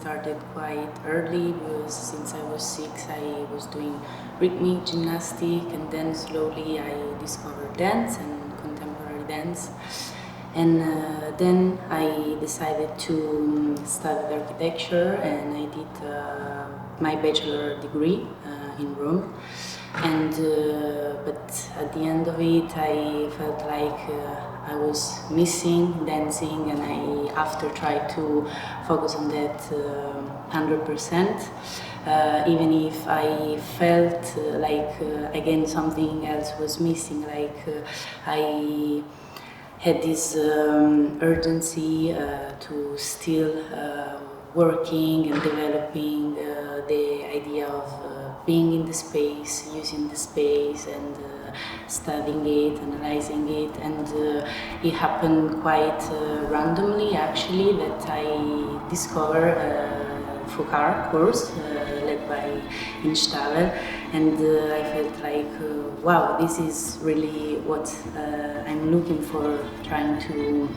started quite early because since I was 6 I was doing rhythmic gymnastics, and then slowly I discovered dance and contemporary dance. And then I decided to study architecture, and I did my bachelor degree in Rome. And but at the end of it, I felt like I was missing dancing, and I after tried to focus on that 100%. Even if I felt like again something else was missing, like I had this urgency to still working and developing the idea of being in the space, using the space, and studying it, analyzing it. And it happened quite randomly actually that I discovered FOCAR course led by Instável, and I felt like wow, this is really what I'm looking for, trying to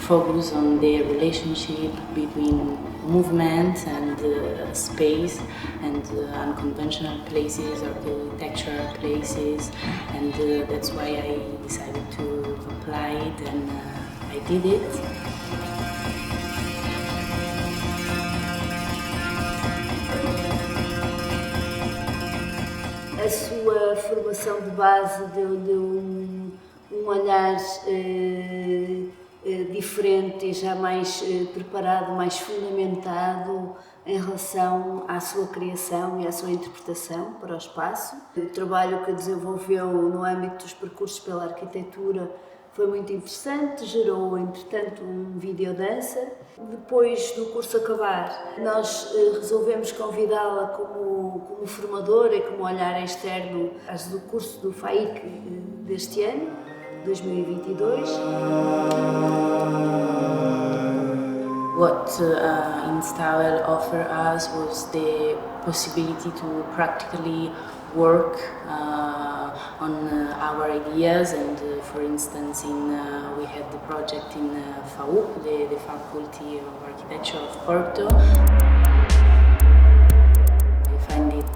focus on the relationship between movement and space, and unconventional places, architectural places, and that's why I decided to apply it, and I did it. A sua formação de base deu-lhe olhar diferente e já mais preparado, mais fundamentado em relação à sua criação e à sua interpretação para o espaço. O trabalho que desenvolveu no âmbito dos percursos pela arquitetura foi muito interessante, gerou, entretanto, um videodança. Depois do curso acabar, nós resolvemos convidá-la como formadora e como olhar externo do curso do FAIC deste ano, 2022. What Instável offered us was the possibility to practically work on our ideas, and for instance we had the project in FAUP, the Faculty of Architecture of Porto. I find it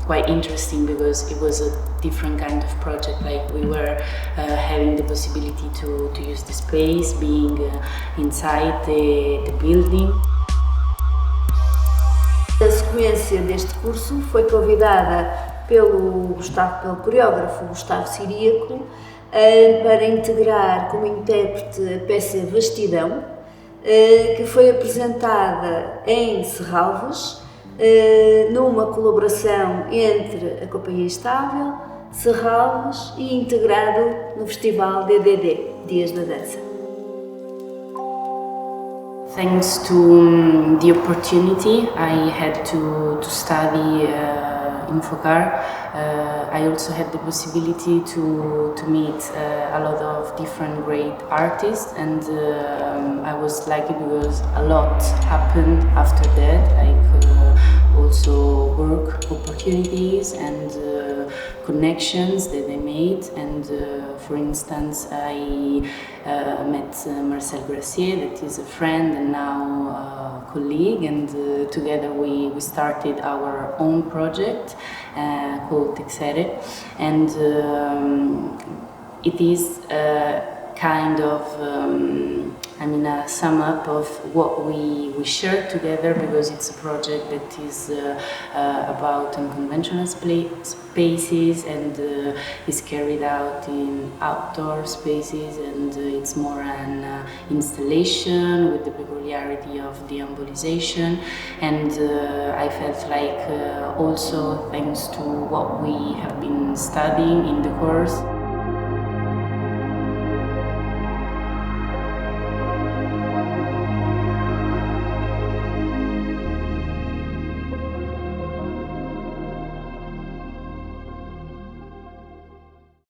quite interesting because it was a different kind of project, like we were having the possibility to use the space, being inside the building. A sequência deste curso foi convidada pelo coreógrafo Gustavo Siríaco para integrar como intérprete a peça Vastidão, que foi apresentada em Serralves, numa colaboração entre a Companhia Instável, Serralves e integrado no Festival DDD, Dias da Dança. Thanks to the opportunity I had to study in FOCAR, I also had the possibility to meet a lot of different great artists, and I was lucky because a lot happened after that, like also work opportunities and connections that I made. And for instance, I met Marcel Gracier, that is a friend and now a colleague, and together we started our own project called série, and it is kind of a sum up of what we share together, because it's a project that is about unconventional spaces and is carried out in outdoor spaces, and it's more an installation with the peculiarity of deambolization. And I felt like also thanks to what we have been studying in the course,